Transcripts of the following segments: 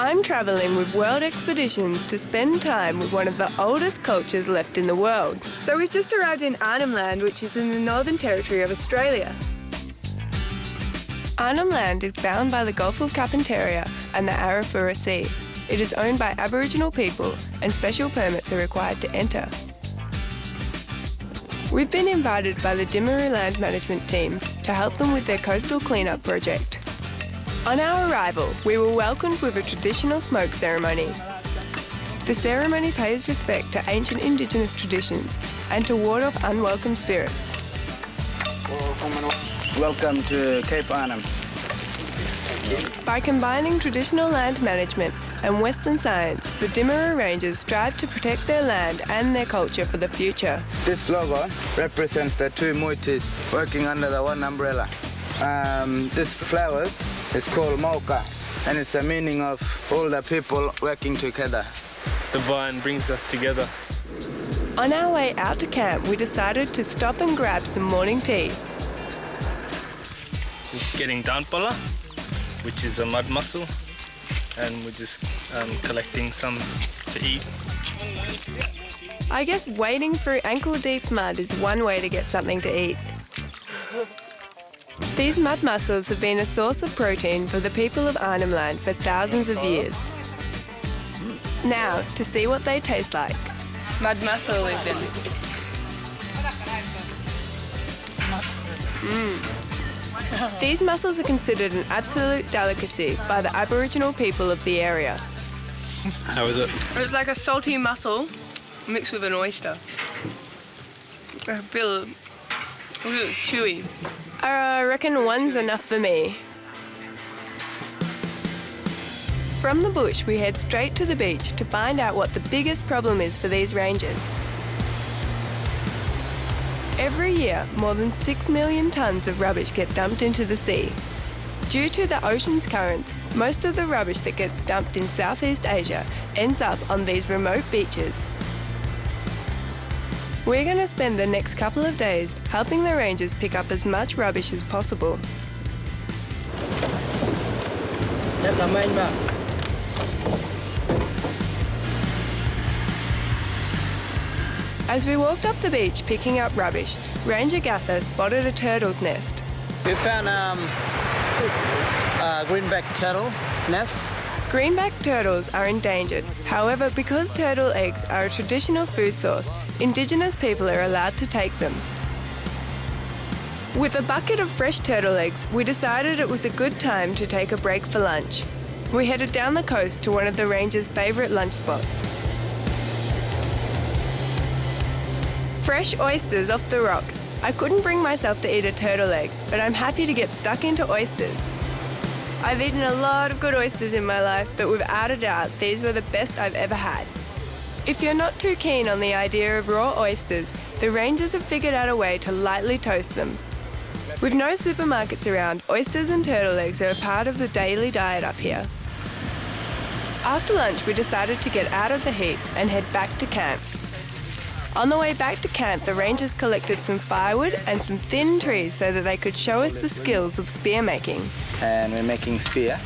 I'm travelling with World Expeditions to spend time with one of the oldest cultures left in the world. So we've just arrived in ARNHEM Land, which is in the Northern Territory of Australia. ARNHEM Land is bound by the Gulf of Carpentaria and the Arafura Sea. It is owned by Aboriginal people and special permits are required to enter. We've been invited by the Documentaries land management team to help them with their coastal cleanup project. On our arrival, we were welcomed with a traditional smoke ceremony. The ceremony pays respect to ancient Indigenous traditions and to ward off unwelcome spirits. Welcome to Cape Arnhem. By combining traditional land management and Western science, the Dimmeroo Rangers strive to protect their land and their culture for the future. This logo represents the two moitis working under the one umbrella. This flowers is called Mauka, and it's the meaning of all the people working together. The vine brings us together. On our way out to camp, we decided to stop and grab some morning tea. We're getting danpala, which is a mud mussel, and we're just collecting some to eat. I guess wading through ankle-deep mud is one way to get something to eat. These mud mussels have been a source of protein for the people of Arnhem Land for thousands of years. Now, to see what they taste like. Mud mussel even. These mussels are considered an absolute delicacy by the Aboriginal people of the area. How is it? It's like a salty mussel mixed with an oyster. A bit chewy. I reckon one's enough for me. From the bush, we head straight to the beach to find out what the biggest problem is for these rangers. Every year, more than 6 million tonnes of rubbish get dumped into the sea. Due to the ocean's currents, most of the rubbish that gets dumped in Southeast Asia ends up on these remote beaches. We're going to spend the next couple of days helping the rangers pick up as much rubbish as possible. As we walked up the beach picking up rubbish, Ranger Gather spotted a turtle's nest. We found greenback turtle nest. Greenback turtles are endangered. However, because turtle eggs are a traditional food source, Indigenous people are allowed to take them. With a bucket of fresh turtle eggs, we decided it was a good time to take a break for lunch. We headed down the coast to one of the rangers' favourite lunch spots. Fresh oysters off the rocks. I couldn't bring myself to eat a turtle egg, but I'm happy to get stuck into oysters. I've eaten a lot of good oysters in my life, but without a doubt, these were the best I've ever had. If you're not too keen on the idea of raw oysters, the rangers have figured out a way to lightly toast them. With no supermarkets around, oysters and turtle eggs are a part of the daily diet up here. After lunch, we decided to get out of the heat and head back to camp. On the way back to camp, the rangers collected some firewood and some thin trees so that they could show us the skills of spear making. And we're making spear.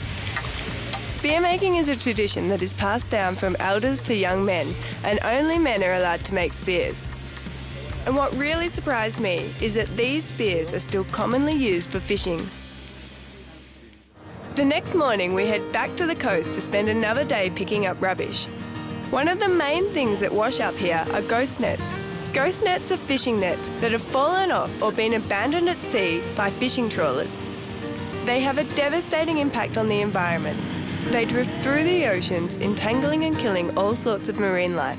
Spear making is a tradition that is passed down from elders to young men, and only men are allowed to make spears. And what really surprised me is that these spears are still commonly used for fishing. The next morning, we head back to the coast to spend another day picking up rubbish. One of the main things that wash up here are ghost nets. Ghost nets are fishing nets that have fallen off or been abandoned at sea by fishing trawlers. They have a devastating impact on the environment. They drift through the oceans, entangling and killing all sorts of marine life.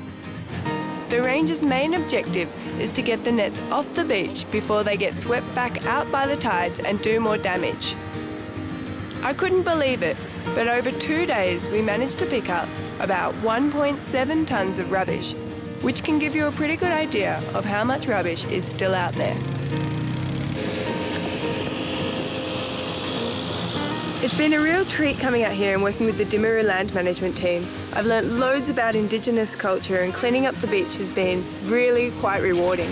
The rangers' main objective is to get the nets off the beach before they get swept back out by the tides and do more damage. I couldn't believe it, but over 2 days we managed to pick up about 1.7 tonnes of rubbish, which can give you a pretty good idea of how much rubbish is still out there. It's been a real treat coming out here and working with the Dimmeroo land management team. I've learnt loads about Indigenous culture, and cleaning up the beach has been really quite rewarding.